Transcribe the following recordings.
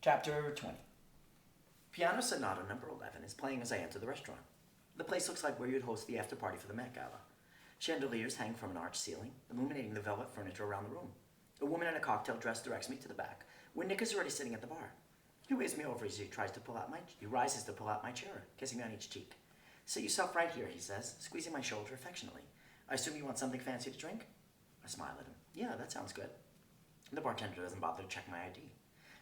Chapter 20. Piano Sonata number 11 is playing as I enter the restaurant. The place looks like where you'd host the after party for the Met Gala. Chandeliers hang from an arched ceiling, illuminating the velvet furniture around the room. A woman in a cocktail dress directs me to the back, where Nick is already sitting at the bar. He waves me over as he rises to pull out my chair, kissing me on each cheek. Sit yourself right here, he says, squeezing my shoulder affectionately. I assume you want something fancy to drink? I smile at him. Yeah, that sounds good. The bartender doesn't bother to check my ID.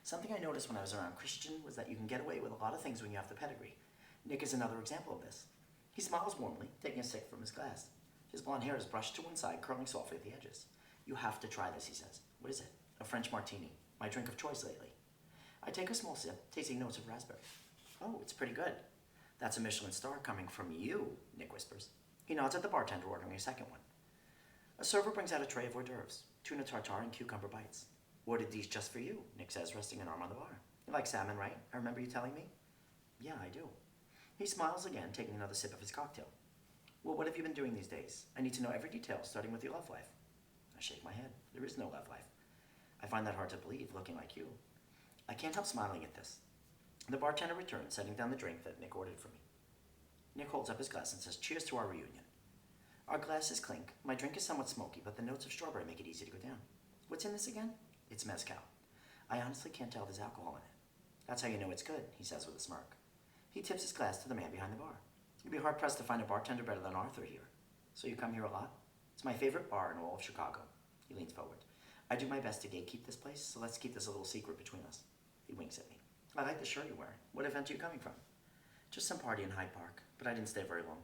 Something I noticed when I was around Christian was that you can get away with a lot of things when you have the pedigree. Nick is another example of this. He smiles warmly, taking a sip from his glass. His blonde hair is brushed to one side, curling softly at the edges. You have to try this, he says. What is it? A French martini, my drink of choice lately. I take a small sip, tasting notes of raspberry. Oh, it's pretty good. That's a Michelin star coming from you, Nick whispers. He nods at the bartender, ordering a second one. A server brings out a tray of hors d'oeuvres, tuna tartare and cucumber bites. Ordered these just for you, Nick says, resting an arm on the bar. You like salmon, right? I remember you telling me? Yeah, I do. He smiles again, taking another sip of his cocktail. Well, what have you been doing these days? I need to know every detail, starting with your love life. I shake my head. There is no love life. I find that hard to believe, looking like you. I can't help smiling at this. The bartender returns, setting down the drink that Nick ordered for me. Nick holds up his glass and says, cheers to our reunion. Our glasses clink. My drink is somewhat smoky, but the notes of strawberry make it easy to go down. What's in this again? It's mezcal. I honestly can't tell there's alcohol in it. That's how you know it's good, he says with a smirk. He tips his glass to the man behind the bar. You'd be hard-pressed to find a bartender better than Arthur here. So you come here a lot? It's my favorite bar in all of Chicago. He leans forward. I do my best to gatekeep this place, so let's keep this a little secret between us. He winks at me. I like the shirt you're wearing. What event are you coming from? Just some party in Hyde Park, but I didn't stay very long.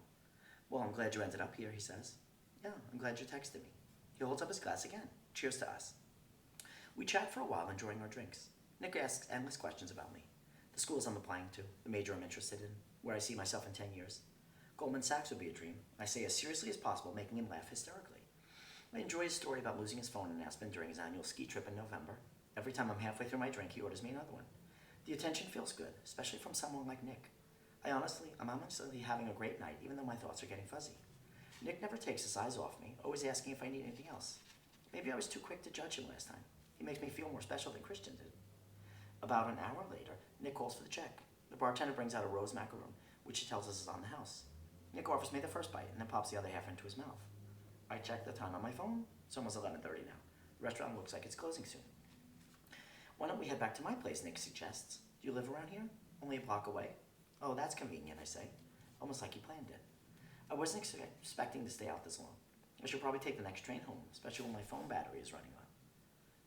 Well, I'm glad you ended up here, he says. Yeah, I'm glad you texted me. He holds up his glass again. Cheers to us. We chat for a while, enjoying our drinks. Nick asks endless questions about me. The schools I'm applying to, the major I'm interested in, where I see myself in 10 years. Goldman Sachs would be a dream, I say as seriously as possible, making him laugh hysterically. I enjoy his story about losing his phone in Aspen during his annual ski trip in November. Every time I'm halfway through my drink, he orders me another one. The attention feels good, especially from someone like Nick. I'm honestly having a great night, even though my thoughts are getting fuzzy. Nick never takes his eyes off me, always asking if I need anything else. Maybe I was too quick to judge him last time. He makes me feel more special than Christian did. About an hour later, Nick calls for the check. The bartender brings out a rose macaroon, which he tells us is on the house. Nick offers me the first bite and then pops the other half into his mouth. I check the time on my phone. It's almost 11:30 now. The restaurant looks like it's closing soon. Why don't we head back to my place, Nick suggests. Do you live around here? Only a block away. Oh, that's convenient, I say, almost like he planned it. I wasn't expecting to stay out this long. I should probably take the next train home, especially when my phone battery is running low.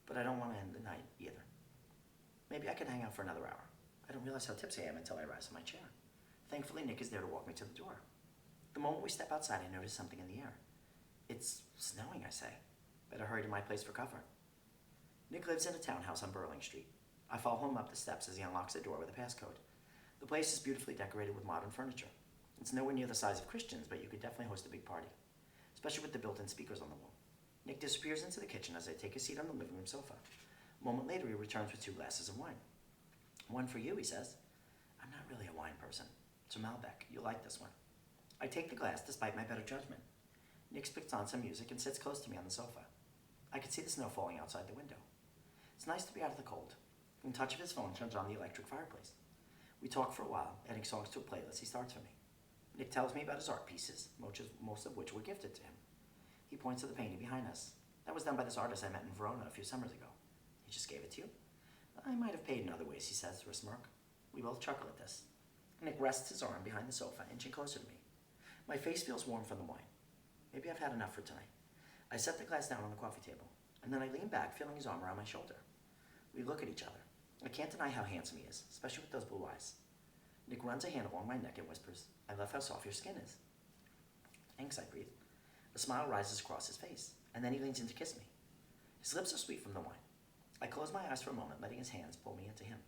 But I don't want to end the night either. Maybe I could hang out for another hour. I don't realize how tipsy I am until I rise from my chair. Thankfully, Nick is there to walk me to the door. The moment we step outside, I notice something in the air. It's snowing, I say. Better hurry to my place for cover. Nick lives in a townhouse on Burling Street. I follow him up the steps as he unlocks the door with a passcode. The place is beautifully decorated with modern furniture. It's nowhere near the size of Christian's, but you could definitely host a big party, especially with the built-in speakers on the wall. Nick disappears into the kitchen as I take a seat on the living room sofa. A moment later, he returns with 2 glasses of wine. One for you, he says. I'm not really a wine person. It's a Malbec. You'll like this one. I take the glass despite my better judgment. Nick puts on some music and sits close to me on the sofa. I can see the snow falling outside the window. It's nice to be out of the cold. The touch of his phone turns on the electric fireplace. We talk for a while, adding songs to a playlist he starts for me. Nick tells me about his art pieces, most of which were gifted to him. He points to the painting behind us. That was done by this artist I met in Verona a few summers ago. He just gave it to you? I might have paid in other ways, he says through a smirk. We both chuckle at this. Nick rests his arm behind the sofa, inching closer to me. My face feels warm from the wine. Maybe I've had enough for tonight. I set the glass down on the coffee table, and then I lean back, feeling his arm around my shoulder. We look at each other. I can't deny how handsome he is, especially with those blue eyes. Nick runs a hand along my neck and whispers, I love how soft your skin is. Thanks, I breathe. A smile rises across his face, and then he leans in to kiss me. His lips are sweet from the wine. I close my eyes for a moment, letting his hands pull me into him.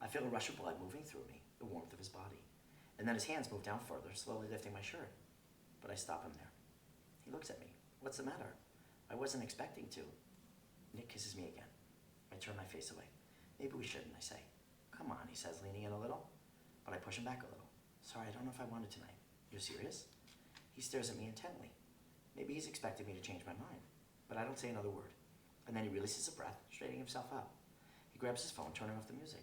I feel a rush of blood moving through me, the warmth of his body. And then his hands move down further, slowly lifting my shirt. But I stop him there. He looks at me. What's the matter? I wasn't expecting to. Nick kisses me again. I turn my face away. Maybe we shouldn't, I say. Come on, he says, leaning in a little. But I push him back a little. Sorry, I don't know if I want it tonight. You're serious? He stares at me intently. Maybe he's expecting me to change my mind. But I don't say another word. And then he releases a breath, straightening himself up. He grabs his phone, turning off the music.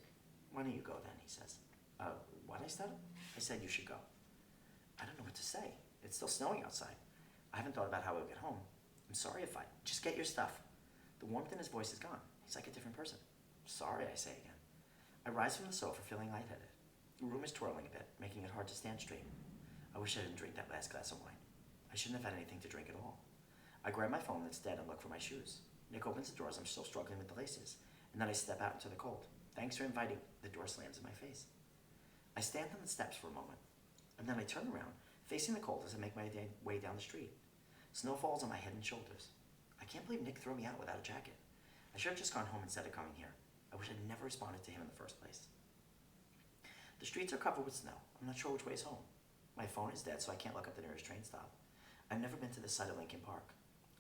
Why don't you go then, he says. What, I stutter? I said you should go. I don't know what to say. It's still snowing outside. I haven't thought about how I'll get home. I'm sorry if I... Just get your stuff. The warmth in his voice is gone. He's like a different person. Sorry, I say again. I rise from the sofa feeling lightheaded. The room is twirling a bit, making it hard to stand straight. I wish I didn't drink that last glass of wine. I shouldn't have had anything to drink at all. I grab my phone that's dead and look for my shoes. Nick opens the door as I'm still struggling with the laces, and then I step out into the cold. Thanks for inviting. The door slams in my face. I stand on the steps for a moment, and then I turn around, facing the cold as I make my way down the street. Snow falls on my head and shoulders. I can't believe Nick threw me out without a jacket. I should have just gone home instead of coming here. I wish I'd never responded to him in the first place. The streets are covered with snow. I'm not sure which way is home. My phone is dead, so I can't look up the nearest train stop. I've never been to this side of Lincoln Park.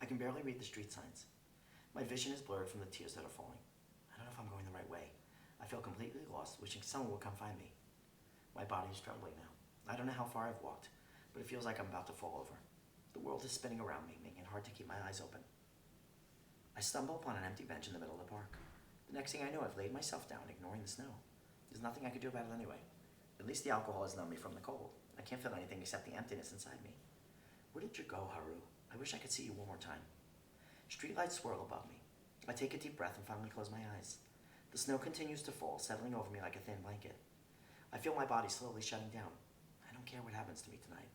I can barely read the street signs. My vision is blurred from the tears that are falling. I don't know if I'm going the right way. I feel completely lost, wishing someone would come find me. My body is trembling now. I don't know how far I've walked, but it feels like I'm about to fall over. The world is spinning around me, making it hard to keep my eyes open. I stumble upon an empty bench in the middle of the park. The next thing I know, I've laid myself down, ignoring the snow. There's nothing I could do about it anyway. At least the alcohol has numbed me from the cold. I can't feel anything except the emptiness inside me. Where did you go, Haru? I wish I could see you one more time. Streetlights swirl above me. I take a deep breath and finally close my eyes. The snow continues to fall, settling over me like a thin blanket. I feel my body slowly shutting down. I don't care what happens to me tonight.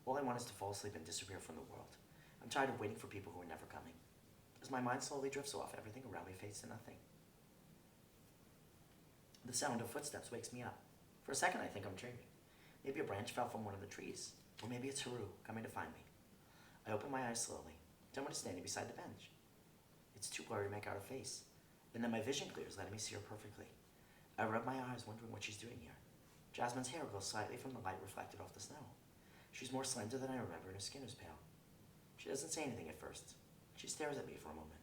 All I want is to fall asleep and disappear from the world. I'm tired of waiting for people who are never coming. As my mind slowly drifts off, everything around me fades to nothing. The sound of footsteps wakes me up. For a second, I think I'm dreaming. Maybe a branch fell from one of the trees, or maybe it's Haru coming to find me. I open my eyes slowly. Someone is standing beside the bench. It's too blurry to make out her face, and then my vision clears, letting me see her perfectly. I rub my eyes, wondering what she's doing here. Jasmine's hair glows slightly from the light reflected off the snow. She's more slender than I remember, and her skin is pale. She doesn't say anything at first. She stares at me for a moment,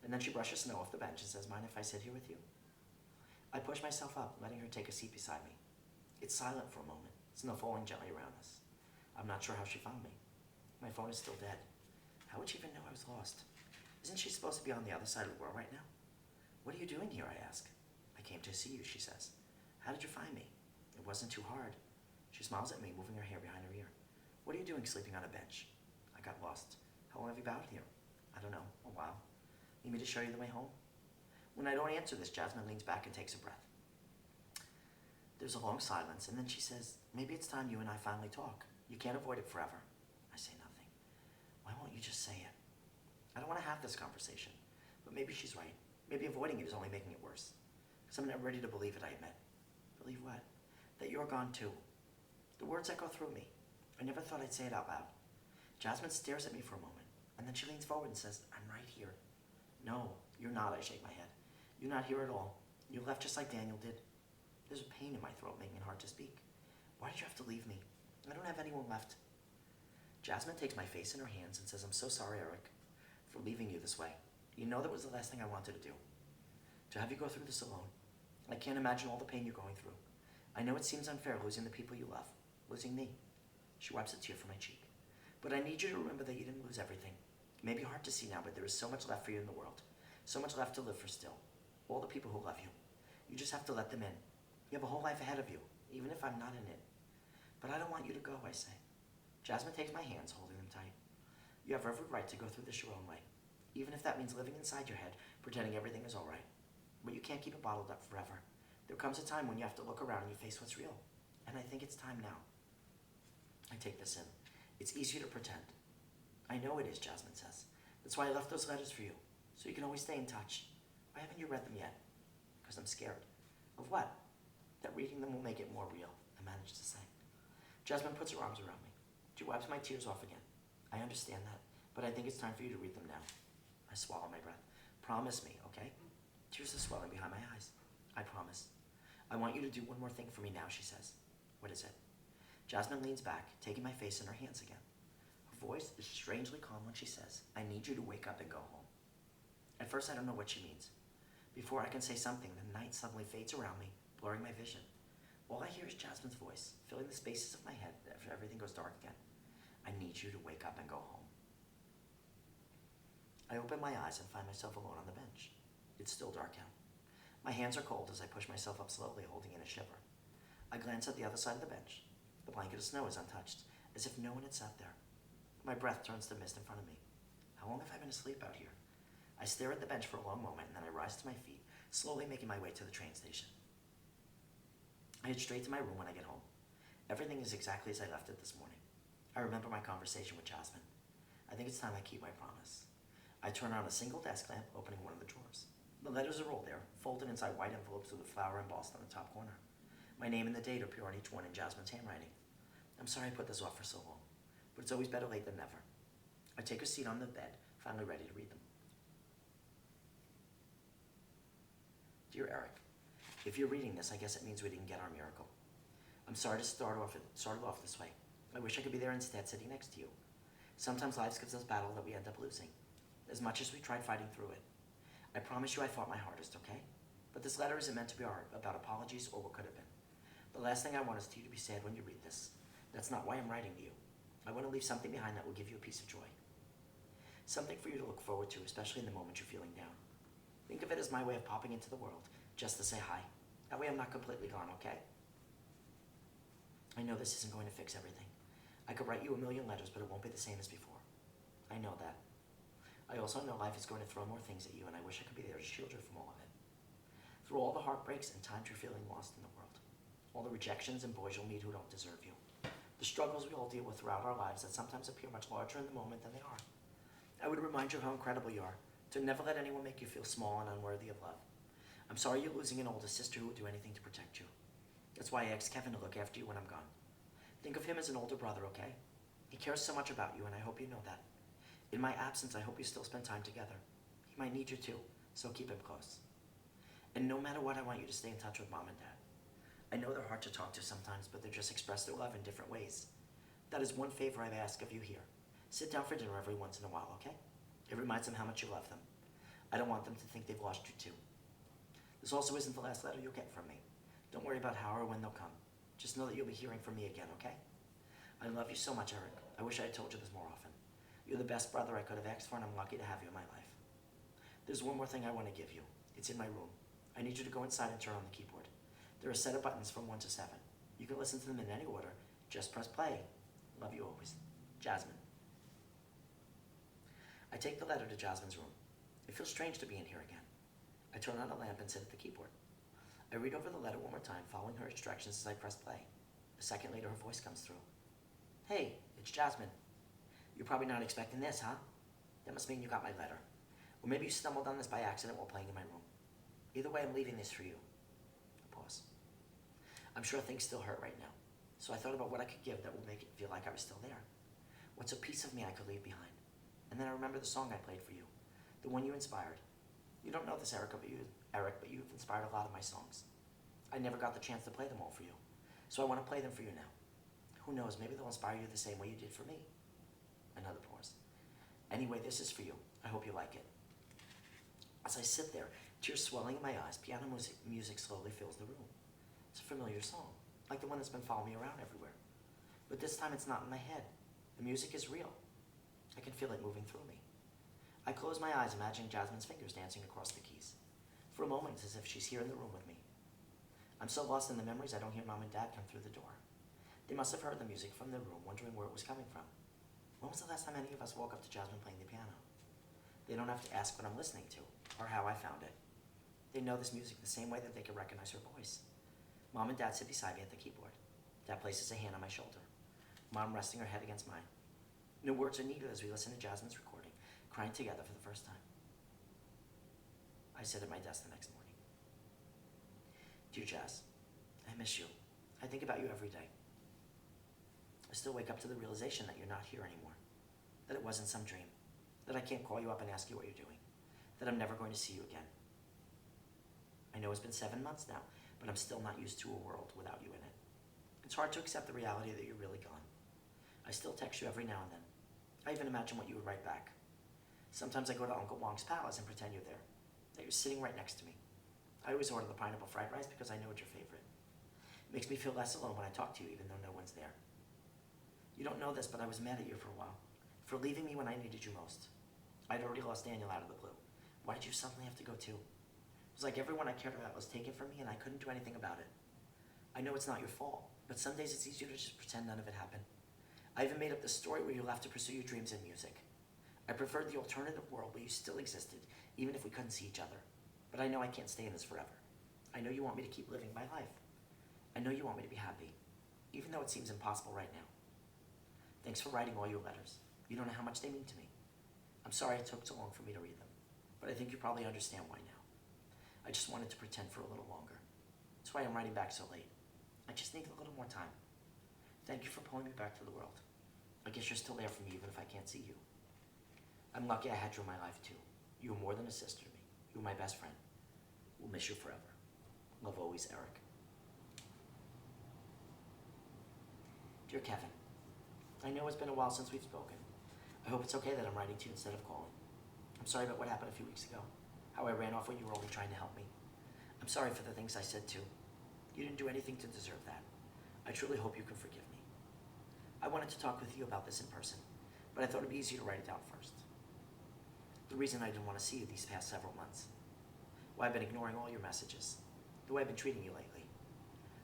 and then she brushes snow off the bench and says, "Mind if I sit here with you?" I push myself up, letting her take a seat beside me. It's silent for a moment, snow falling gently around us. I'm not sure how she found me. My phone is still dead. How would she even know I was lost? Isn't she supposed to be on the other side of the world right now? "What are you doing here?" I ask. "I came to see you," she says. "How did you find me?" "It wasn't too hard." She smiles at me, moving her hair behind her ear. "What are you doing sleeping on a bench?" "I got lost." "How long have you been out here?" "I don't know, a while." "Need me to show you the way home?" When I don't answer this, Jasmine leans back and takes a breath. There's a long silence, and then she says, "Maybe it's time you and I finally talk. You can't avoid it forever." I say nothing. "Why won't you just say it?" I don't want to have this conversation, but maybe she's right. Maybe avoiding it is only making it worse. Because I'm not ready to believe it, I admit. Believe what? That you're gone too. The words echo through me. I never thought I'd say it out loud. Jasmine stares at me for a moment, and then she leans forward and says, "I'm right here." "No, you're not," I shake my head. "You're not here at all. You left just like Daniel did." There's a pain in my throat, making it hard to speak. "Why did you have to leave me? I don't have anyone left." Jasmine takes my face in her hands and says, "I'm so sorry, Eric, for leaving you this way. You know that was the last thing I wanted to do. To have you go through this alone. I can't imagine all the pain you're going through. I know it seems unfair losing the people you love, losing me." She wipes a tear from my cheek. "But I need you to remember that you didn't lose everything. It may be hard to see now, but there is so much left for you in the world. So much left to live for still. All the people who love you. You just have to let them in. You have a whole life ahead of you, even if I'm not in it. But I don't want you to go," I say. Jasmine takes my hands, holding them tight. "You have every right to go through this your own way, even if that means living inside your head, pretending everything is all right. But you can't keep it bottled up forever. There comes a time when you have to look around and you face what's real. And I think it's time now." I take this in. "It's easier to pretend." "I know it is," Jasmine says. "That's why I left those letters for you, so you can always stay in touch. Why haven't you read them yet?" "Because I'm scared." "Of what?" "That reading them will make it more real," I manage to say. Jasmine puts her arms around me. She wipes my tears off again. "I understand that, but I think it's time for you to read them now." I swallow my breath. "Promise me, okay?" Tears are swelling behind my eyes. "I promise." "I want you to do one more thing for me now," she says. "What is it?" Jasmine leans back, taking my face in her hands again. Her voice is strangely calm when she says, "I need you to wake up and go home." At first, I don't know what she means. Before I can say something, the night suddenly fades around me, blurring my vision. All I hear is Jasmine's voice, filling the spaces of my head after everything goes dark again. "I need you to wake up and go home." I open my eyes and find myself alone on the bench. It's still dark out. My hands are cold as I push myself up slowly, holding in a shiver. I glance at the other side of the bench. The blanket of snow is untouched, as if no one had sat there. My breath turns to mist in front of me. How long have I been asleep out here? I stare at the bench for a long moment, and then I rise to my feet, slowly making my way to the train station. I head straight to my room when I get home. Everything is exactly as I left it this morning. I remember my conversation with Jasmine. I think it's time I keep my promise. I turn on a single desk lamp, opening one of the drawers. The letters are rolled there, folded inside white envelopes with a flower embossed on the top corner. My name and the date appear on each one in Jasmine's handwriting. I'm sorry I put this off for so long, but it's always better late than never. I take a seat on the bed, finally ready to read them. Dear Eric, if you're reading this, I guess it means we didn't get our miracle. I'm sorry to start it off this way. I wish I could be there instead, sitting next to you. Sometimes life gives us battle that we end up losing, as much as we tried fighting through it. I promise you I fought my hardest, okay? But this letter isn't meant to be about apologies or what could have been. The last thing I want is for you to be sad when you read this. That's not why I'm writing to you. I want to leave something behind that will give you a piece of joy. Something for you to look forward to, especially in the moment you're feeling down. Think of it as my way of popping into the world, just to say hi. That way I'm not completely gone, okay? I know this isn't going to fix everything. I could write you a million letters, but it won't be the same as before. I know that. I also know life is going to throw more things at you, and I wish I could be there to shield you from all of it. Through all the heartbreaks and times you're feeling lost in the world, all the rejections and boys you'll meet who don't deserve you, the struggles we all deal with throughout our lives that sometimes appear much larger in the moment than they are, I would remind you how incredible you are, to never let anyone make you feel small and unworthy of love. I'm sorry you're losing an older sister who would do anything to protect you. That's why I asked Kevin to look after you when I'm gone. Think of him as an older brother, okay? He cares so much about you, and I hope you know that. In my absence, I hope you still spend time together. He might need you too, so keep him close. And no matter what, I want you to stay in touch with Mom and Dad. I know they're hard to talk to sometimes, but they just express their love in different ways. That is one favor I've asked of you here. Sit down for dinner every once in a while, okay? It reminds them how much you love them. I don't want them to think they've lost you too. This also isn't the last letter you'll get from me. Don't worry about how or when they'll come. Just know that you'll be hearing from me again, okay? I love you so much, Eric. I wish I had told you this more often. You're the best brother I could have asked for, and I'm lucky to have you in my life. There's one more thing I want to give you. It's in my room. I need you to go inside and turn on the keyboard. There are a set of buttons from 1 to 7. You can listen to them in any order. Just press play. Love you always. Jasmine. I take the letter to Jasmine's room. It feels strange to be in here again. I turn on a lamp and sit at the keyboard. I read over the letter one more time, following her instructions as I press play. A second later, her voice comes through. Hey, it's Jasmine. You're probably not expecting this, huh? That must mean you got my letter. Or maybe you stumbled on this by accident while playing in my room. Either way, I'm leaving this for you. A pause. I'm sure things still hurt right now, so I thought about what I could give that would make it feel like I was still there. What's a piece of me I could leave behind? And then I remember the song I played for you, the one you inspired. You don't know this, Eric, but you've inspired a lot of my songs. I never got the chance to play them all for you, so I want to play them for you now. Who knows, maybe they'll inspire you the same way you did for me. Another pause. Anyway, this is for you. I hope you like it. As I sit there, tears swelling in my eyes, piano music slowly fills the room. It's a familiar song, like the one that's been following me around everywhere. But this time it's not in my head. The music is real. I can feel it moving through me. I close my eyes, imagining Jasmine's fingers dancing across the keys. For a moment, it's as if she's here in the room with me. I'm so lost in the memories I don't hear Mom and Dad come through the door. They must have heard the music from their room, wondering where it was coming from. When was the last time any of us woke up to Jasmine playing the piano? They don't have to ask what I'm listening to, or how I found it. They know this music the same way that they can recognize her voice. Mom and Dad sit beside me at the keyboard. Dad places a hand on my shoulder, Mom resting her head against mine. No words are needed as we listen to Jasmine's recording, crying together for the first time. I sit at my desk the next morning. Dear Jazz, I miss you. I think about you every day. I still wake up to the realization that you're not here anymore, that it wasn't some dream, that I can't call you up and ask you what you're doing, that I'm never going to see you again. I know it's been 7 months now, but I'm still not used to a world without you in it. It's hard to accept the reality that you're really gone. I still text you every now and then. I even imagine what you would write back. Sometimes I go to Uncle Wong's palace and pretend you're there, that you're sitting right next to me. I always order the pineapple fried rice because I know it's your favorite. It makes me feel less alone when I talk to you, even though no one's there. You don't know this, but I was mad at you for a while, for leaving me when I needed you most. I'd already lost Daniel out of the blue. Why did you suddenly have to go too? It was like everyone I cared about was taken from me and I couldn't do anything about it. I know it's not your fault, but some days it's easier to just pretend none of it happened. I even made up this story where you left to pursue your dreams in music. I preferred the alternative world where you still existed, even if we couldn't see each other. But I know I can't stay in this forever. I know you want me to keep living my life. I know you want me to be happy, even though it seems impossible right now. Thanks for writing all your letters. You don't know how much they mean to me. I'm sorry it took so long for me to read them, but I think you probably understand why now. I just wanted to pretend for a little longer. That's why I'm writing back so late. I just need a little more time. Thank you for pulling me back to the world. I guess you're still there for me even if I can't see you. I'm lucky I had you in my life too. You were more than a sister to me. You were my best friend. We'll miss you forever. Love always, Eric. Dear Kevin, I know it's been a while since we've spoken. I hope it's okay that I'm writing to you instead of calling. I'm sorry about what happened a few weeks ago, how I ran off when you were only trying to help me. I'm sorry for the things I said too. You didn't do anything to deserve that. I truly hope you can forgive me. I wanted to talk with you about this in person, but I thought it'd be easier to write it down first. The reason I didn't want to see you these past several months. Why I've been ignoring all your messages. The way I've been treating you lately.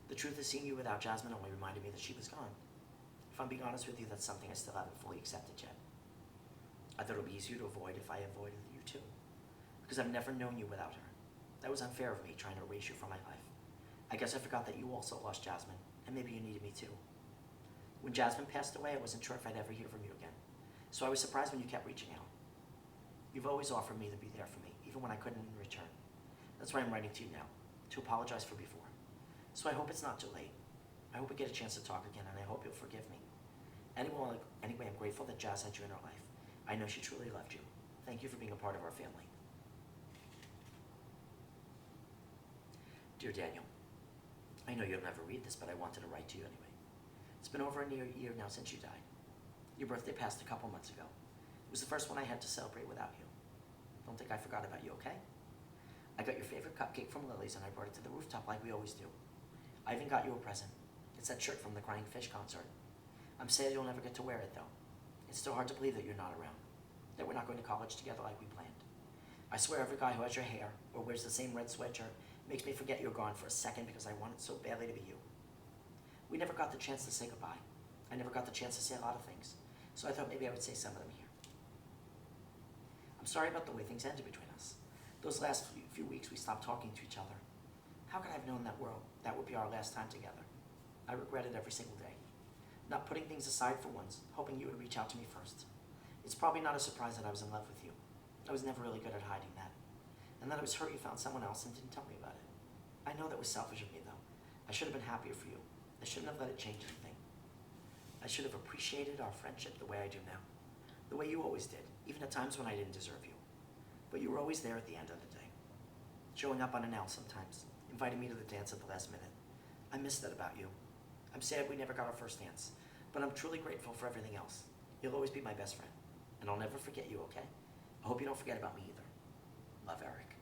The truth is seeing you without Jasmine only reminded me that she was gone. If I'm being honest with you, that's something I still haven't fully accepted yet. I thought it would be easier to avoid if I avoided you too. Because I've never known you without her. That was unfair of me, trying to erase you from my life. I guess I forgot that you also lost Jasmine, and maybe you needed me too. When Jasmine passed away, I wasn't sure if I'd ever hear from you again. So I was surprised when you kept reaching out. You've always offered me to be there for me, even when I couldn't in return. That's why I'm writing to you now, to apologize for before. So I hope it's not too late. I hope we get a chance to talk again, and I hope you'll forgive me. Anyway, I'm grateful that Jazz had you in her life. I know she truly loved you. Thank you for being a part of our family. Dear Daniel, I know you'll never read this, but I wanted to write to you anyway. It's been over a near year now since you died. Your birthday passed a couple months ago. It was the first one I had to celebrate without you. Don't think I forgot about you, okay? I got your favorite cupcake from Lily's and I brought it to the rooftop like we always do. I even got you a present. It's that shirt from the Crying Fish concert. I'm sad you'll never get to wear it though. It's still hard to believe that you're not around, that we're not going to college together like we planned. I swear every guy who has your hair or wears the same red sweatshirt makes me forget you're gone for a second because I wanted so badly to be you. We never got the chance to say goodbye. I never got the chance to say a lot of things, so I thought maybe I would say some of them here. I'm sorry about the way things ended between us. Those last few weeks we stopped talking to each other. How could I have known that would be our last time together? I regret it every single day. Not putting things aside for once, hoping you would reach out to me first. It's probably not a surprise that I was in love with you. I was never really good at hiding that. And that I was hurt you found someone else and didn't tell me about it. I know that was selfish of me though. I should have been happier for you. I shouldn't have let it change anything. I should have appreciated our friendship the way I do now. The way you always did, even at times when I didn't deserve you. But you were always there at the end of the day. Showing up unannounced sometimes, inviting me to the dance at the last minute. I miss that about you. I'm sad we never got our first dance, but I'm truly grateful for everything else. You'll always be my best friend, and I'll never forget you, okay? I hope you don't forget about me either. Love, Eric.